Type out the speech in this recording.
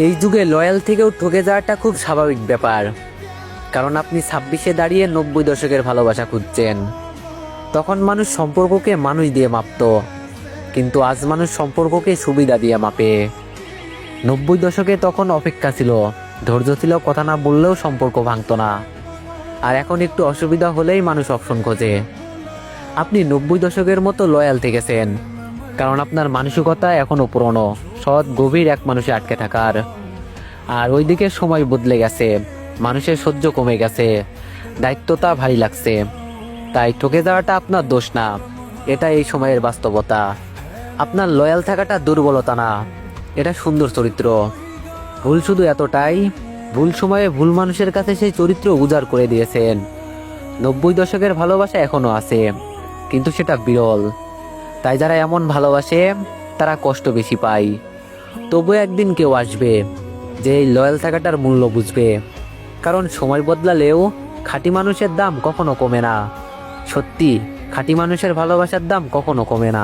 এই যুগে লয়াল থেকেও ঠকে যাওয়াটা খুব স্বাভাবিক ব্যাপার, কারণ আপনি 26-এ দাঁড়িয়ে 90 দশকের ভালোবাসা খুঁজছেন। তখন মানুষ সম্পর্ককে মানুষ দিয়ে মাপত, কিন্তু আজ মানুষ সম্পর্ককে সুবিধা দিয়ে মাপে। 90 দশকে তখন অপেক্ষা ছিল, ধৈর্য ছিল, কথা না বললেও সম্পর্ক ভাঙতো না। আর এখন একটু অসুবিধা হলেই মানুষ অপশন খোঁজে। আপনি 90 দশকের মতো লয়াল থেকেছেন, কারণ আপনার মানসিকতা এখনো পুরনো, সৎ গভীর এক মানুষে আটকে থাকার। আর ওইদিকে সময় বদলে গেছে, মানুষের সহ্য কমে গেছে, দায়িত্বটা ভারী লাগছে। তাই ঠকে যাওয়াটা আপনার দোষ না, এটা এই সময়ের বাস্তবতা। আপনার লয়াল থাকাটা দুর্বলতা না, এটা সুন্দর চরিত্র। ভুল শুধু এতটাই, ভুল সময়ে ভুল মানুষের কাছে সেই চরিত্র উজাড় করে দিয়েছেন। 90 দশকের ভালোবাসা এখনো আছে, কিন্তু সেটা বিরল। তাই যারা এমন ভালোবাসে তারা কষ্ট বেশি পায়। তবু একদিন কেউ আসবে যে এই লয়াল থাকাটার মূল্য বুঝবে, কারণ সময় বদলালেও খাঁটি মানুষের দাম কখনো কমে না। সত্যি, খাঁটি মানুষের ভালোবাসার দাম কখনো কমে না।